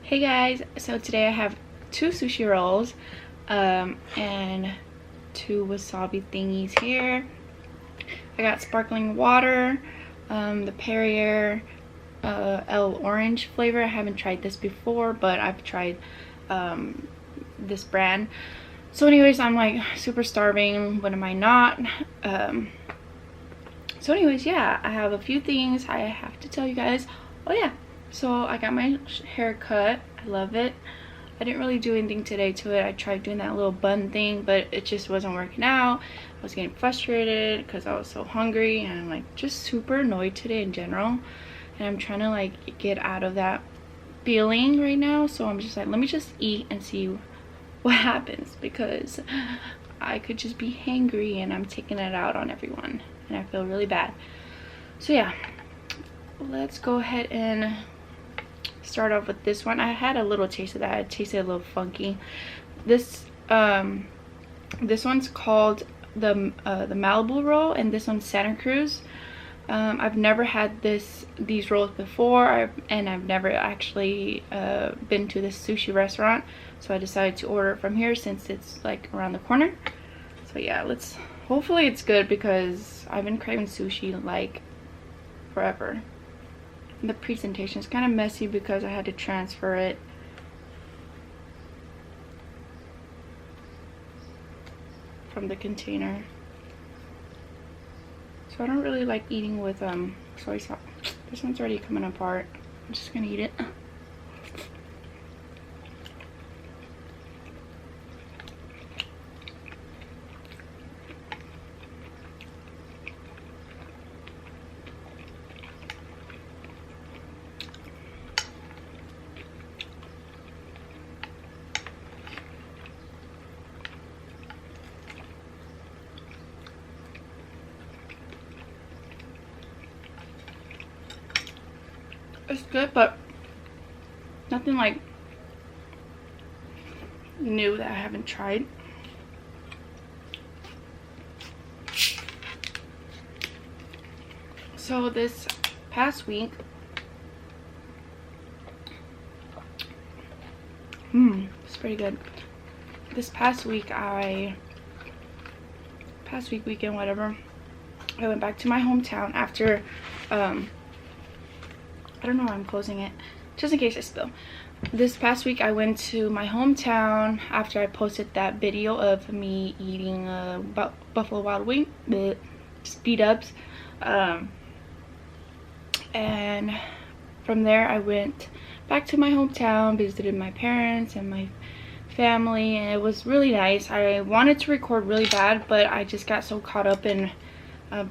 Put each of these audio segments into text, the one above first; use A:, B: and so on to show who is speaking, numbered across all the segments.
A: Hey guys, so today I have two sushi rolls and two wasabi thingies here. I got sparkling water, the Perrier El Orange flavor. I haven't tried this before, but I've tried this brand. So anyways, I'm like super starving. When am I not? So anyways, yeah, I have a few things I have to tell you guys. Oh yeah, so I got my hair cut. I love it. I didn't really do anything today to it. I tried doing that little bun thing, but it just wasn't working out. I was getting frustrated because I was so hungry, and I'm like just super annoyed today in general. And I'm trying to like get out of that feeling right now. So I'm just like, let me just eat and see what happens, because I could just be hangry and I'm taking it out on everyone and I feel really bad. So yeah, let's go ahead and start off with this one. I had a little taste of that. It tasted a little funky. This one's called the Malibu roll, and this one's Santa Cruz. I've never had these rolls before, and I've never actually been to this sushi restaurant, so I decided to order it from here since it's like around the corner. So yeah, hopefully it's good, because I've been craving sushi like forever. The presentation is kind of messy because I had to transfer it. From the container. So I don't really like eating with soy sauce. This one's already coming apart. I'm just gonna eat it. It's good, but nothing like new that I haven't tried. So this past week, it's pretty good. This past weekend, whatever, I went back to my hometown after I don't know why I'm closing it, just in case I spill. This past week I went to my hometown after I posted that video of me eating Buffalo Wild Wing, speed ups, and from there I went back to my hometown, visited my parents and my family, and it was really nice. I wanted to record really bad, but I just got so caught up in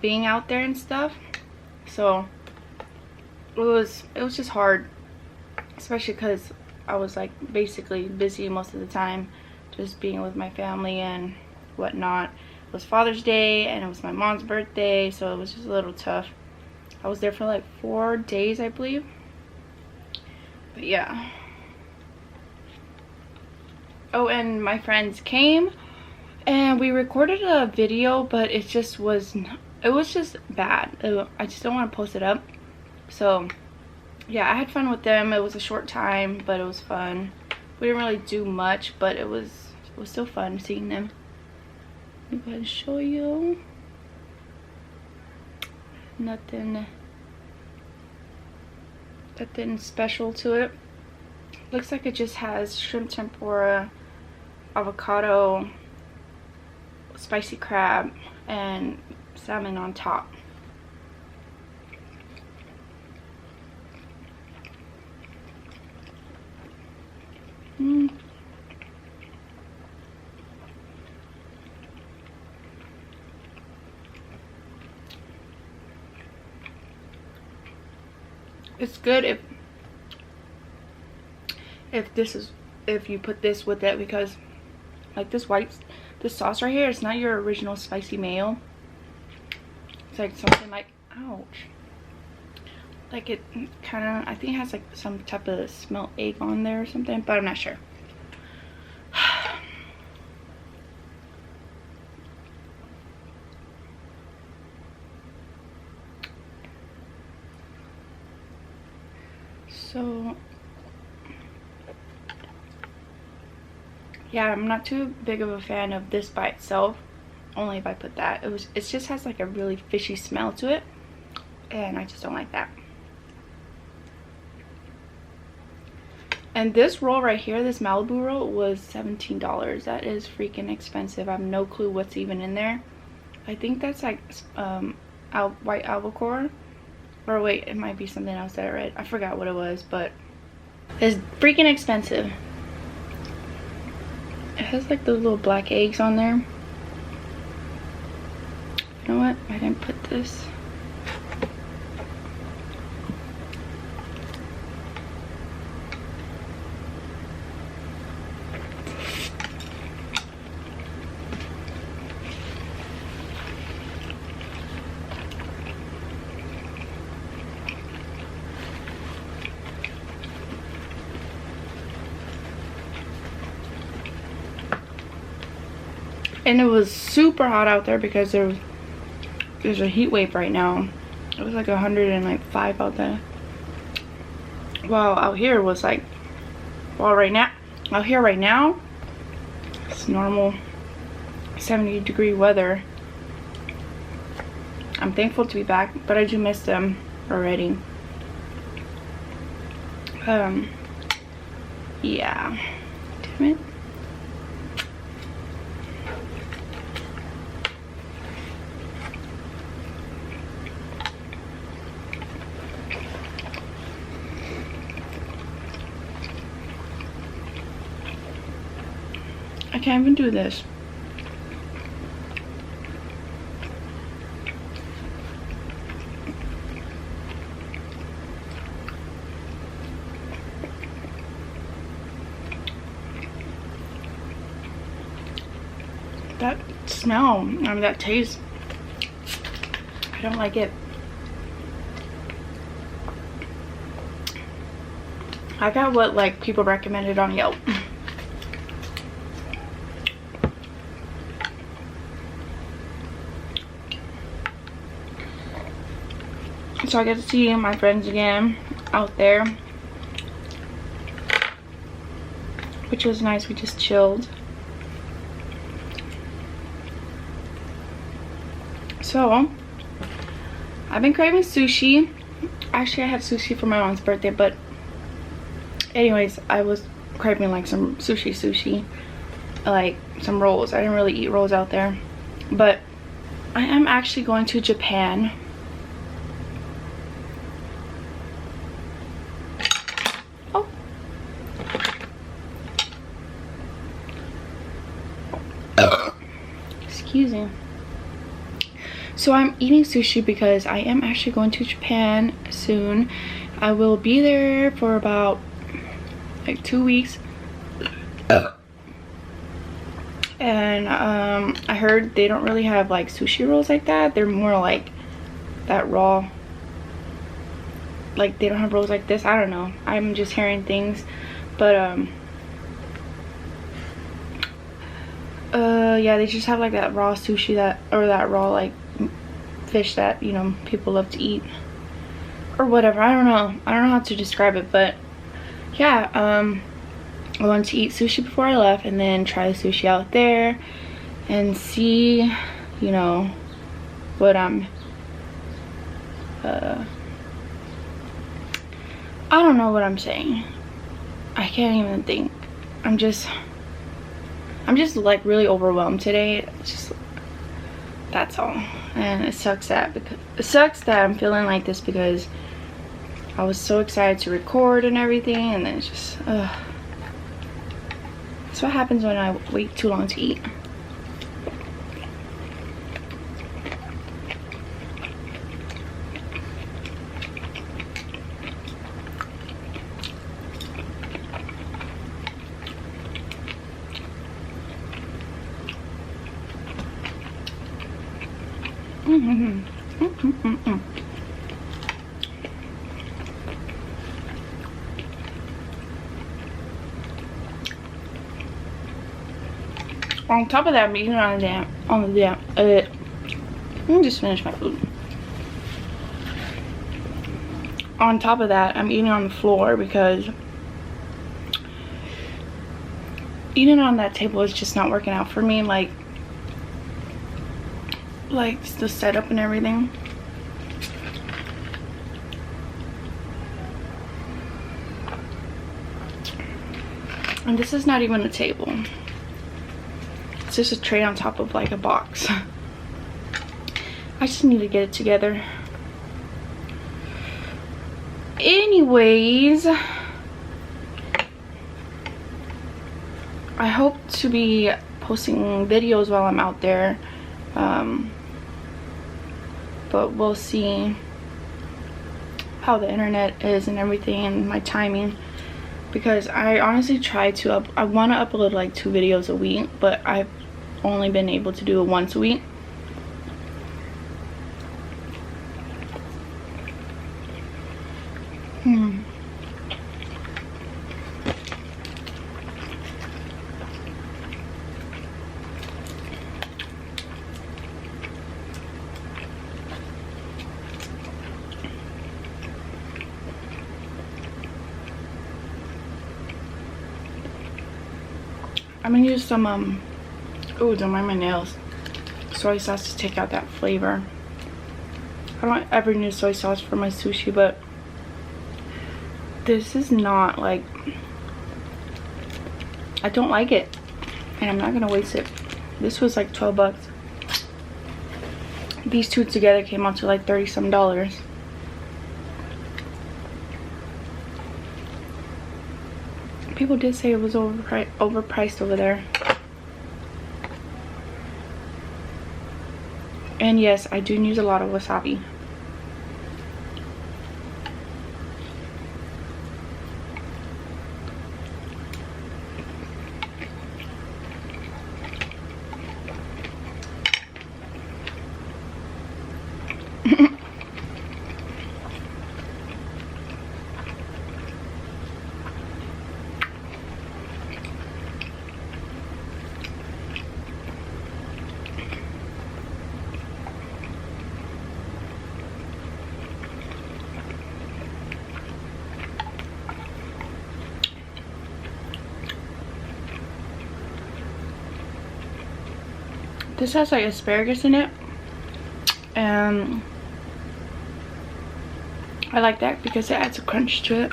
A: being out there and stuff, so it was just hard, especially because I was like basically busy most of the time, just being with my family and whatnot. It was Father's Day and it was my mom's birthday, so it was just a little tough. I was there for like 4 days, I believe. But yeah. Oh, and my friends came and we recorded a video, but it was just bad. I just don't want to post it up. So yeah, I had fun with them. It was a short time, but it was fun. We didn't really do much, but it was still fun seeing them. Let me go ahead and show you. Nothing special to it. Looks like it just has shrimp tempura, avocado, spicy crab, and salmon on top. It's good if you put this with it, because like this sauce right here, it's not your original spicy mayo. It's like something like, ouch, like it kind of, I think it has like some type of smoked egg on there or something, but I'm not sure. So yeah, I'm not too big of a fan of this by itself. Only if I put that. It just has like a really fishy smell to it, and I just don't like that. And this roll right here, this Malibu roll, was $17. That is freaking expensive. I have no clue what's even in there. I think that's like white albacore. Or wait, it might be something else that I read. I forgot what it was, but it's freaking expensive. It has like those little black eggs on there. You know what? I didn't put this. And it was super hot out there because there's a heat wave right now. It was like 105 out there. Well, out here was like, well, out here right now, it's normal 70-degree weather. I'm thankful to be back, but I do miss them already. Yeah. Damn it. I can't even do this. That smell, I mean that taste, I don't like it. I got what like people recommended on Yelp. So I get to see my friends again out there, which was nice. We just chilled. So I've been craving sushi. Actually, I had sushi for my mom's birthday, but anyways, I was craving like some sushi, like some rolls. I didn't really eat rolls out there, but I am actually going to Japan. Excuse me. So I'm eating sushi because I am actually going to Japan soon. I will be there for about like 2 weeks. And I heard they don't really have like sushi rolls like that. They're more like that raw. Like they don't have rolls like this. I don't know. I'm just hearing things. But yeah, they just have like that raw sushi or that raw like fish that, you know, people love to eat or whatever. I don't know how to describe it, but yeah, I wanted to eat sushi before I left and then try the sushi out there and see, you know, what I'm I don't know what I'm saying. I can't even think. I'm just like really overwhelmed today. It's just, that's all. And it sucks that I'm feeling like this because I was so excited to record and everything, and then it's just that's what happens when I wait too long to eat. On top of that, I'm eating let me just finish my food. On top of that, I'm eating on the floor because eating on that table is just not working out for me, like the setup and everything. And this is not even a table. It's just a tray on top of like a box. I just need to get it together. Anyways, I hope to be posting videos while I'm out there. But we'll see how the internet is and everything and my timing, because I honestly try to I want to upload like 2 videos a week, but I've only been able to do it once a week. I'm gonna use some oh, don't mind my nails, soy sauce to take out that flavor. I don't ever use soy sauce for my sushi, but this is not like, I don't like it, and I'm not gonna waste it. This was like 12 bucks. These 2 together came out to like $30 some. People did say it was overpriced over there. And yes, I do use a lot of wasabi. This has like asparagus in it, and I like that because it adds a crunch to it.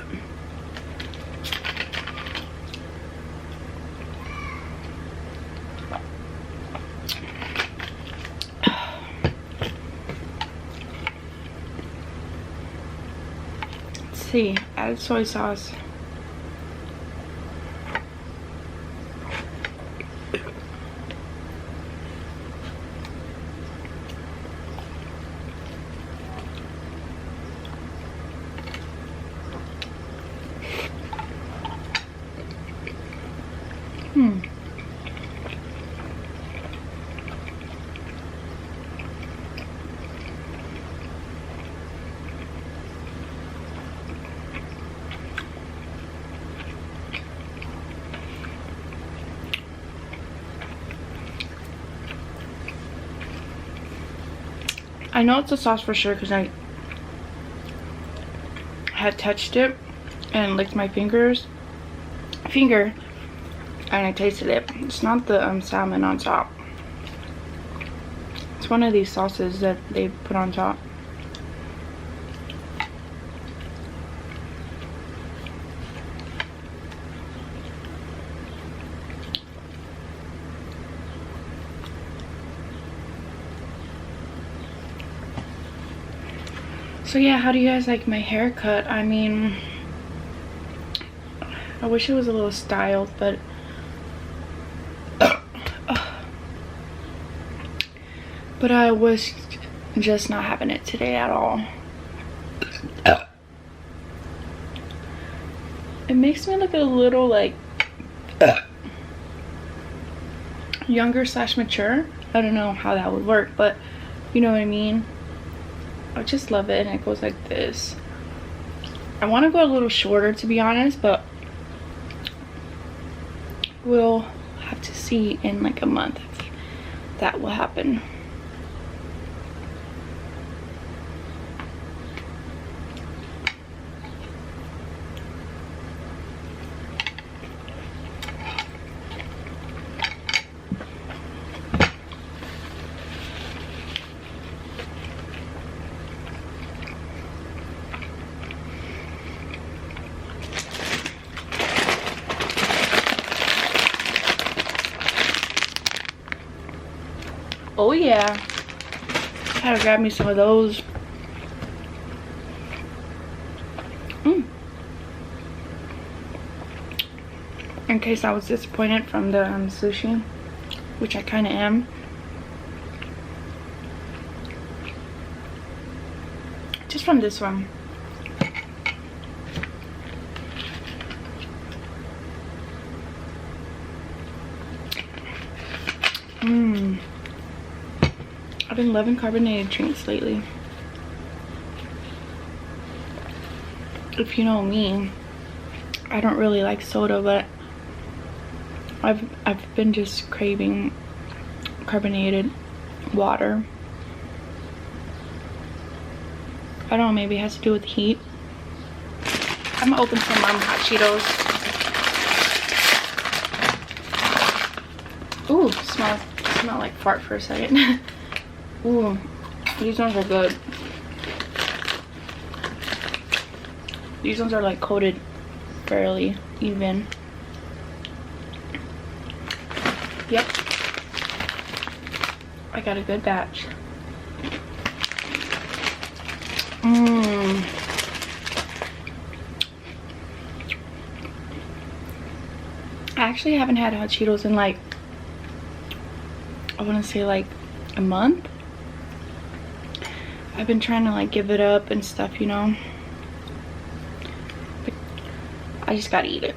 A: Let's see, add soy sauce. I know it's a sauce for sure because I had touched it and licked my finger and I tasted it. It's not the salmon on top. It's one of these sauces that they put on top. So yeah, how do you guys like my haircut? I mean, I wish it was a little styled, but I was just not having it today at all. It makes me look a little like younger / mature. I don't know how that would work, but you know what I mean. I just love it, and it goes like this. I want to go a little shorter, to be honest, but we'll have to see in like a month if that will happen. Oh yeah. Gotta grab me some of those. In case I was disappointed from the sushi, which I kind of am. Just from this one. I've been loving carbonated drinks lately. If you know me, I don't really like soda, but I've been just craving carbonated water. I don't know, maybe it has to do with heat. I'm gonna open some hot Cheetos. Ooh, smell like fart for a second. Ooh, these ones are good. These ones are like coated fairly even. Yep, I got a good batch. I actually haven't had hot Cheetos in like, I want to say like a month. I've been trying to like give it up and stuff, you know. But I just gotta eat it.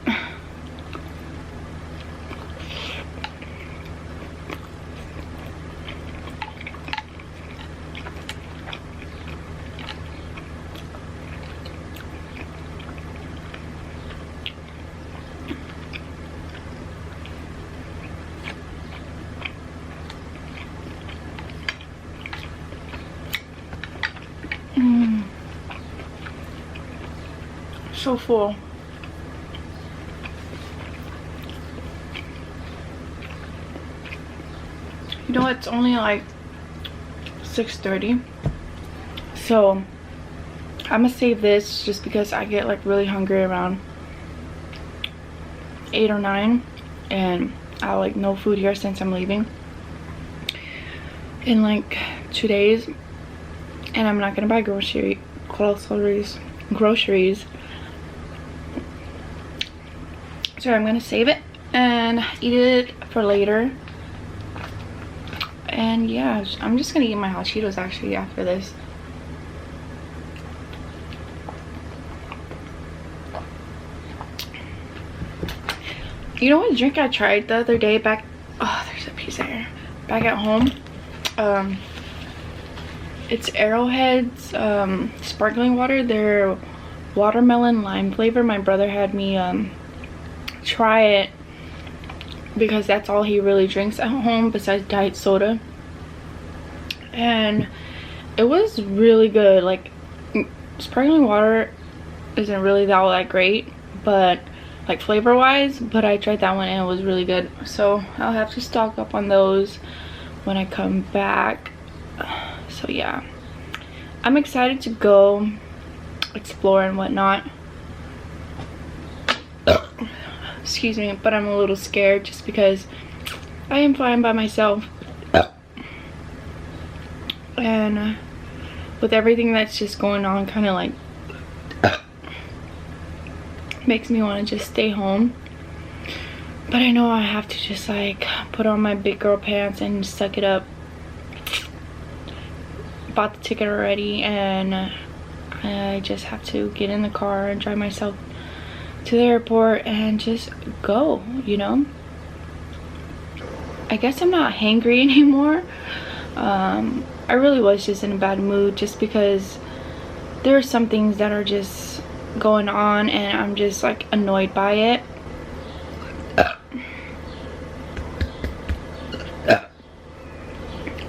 A: So full. You know, it's only like 6:30, so I'm gonna save this just because I get like really hungry around 8 or 9, and I have like no food here since I'm leaving in like 2 days, and I'm not gonna buy groceries. So I'm gonna save it and eat it for later. And yeah, I'm just gonna eat my hot Cheetos actually after this. You know what drink I tried the other day back, oh, there's a piece there, back at home? It's Arrowhead's sparkling water. They're watermelon lime flavor. My brother had me try it because that's all he really drinks at home besides diet soda, and it was really good. Like, sparkling water isn't really that great, but like flavor wise, but I tried that one and it was really good. So I'll have to stock up on those when I come back. So yeah, I'm excited to go explore and whatnot. Excuse me, but I'm a little scared just because I am flying by myself, and with everything that's just going on, kind of like makes me want to just stay home. But I know I have to just like put on my big girl pants and suck it up. Bought the ticket already, and I just have to get in the car and drive myself to the airport and just go, you know. I guess I'm not hangry anymore. I really was just in a bad mood just because there are some things that are just going on and I'm just like annoyed by it.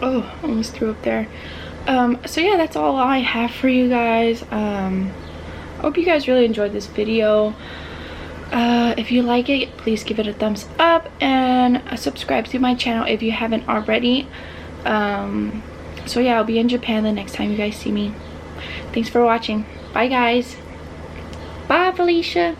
A: Oh, almost threw up there. So yeah, that's all I have for you guys. I hope you guys really enjoyed this video. If you like it, please give it a thumbs up and subscribe to my channel if you haven't already. So yeah, I'll be in Japan the next time you guys see me. Thanks for watching. Bye guys. Bye Felicia.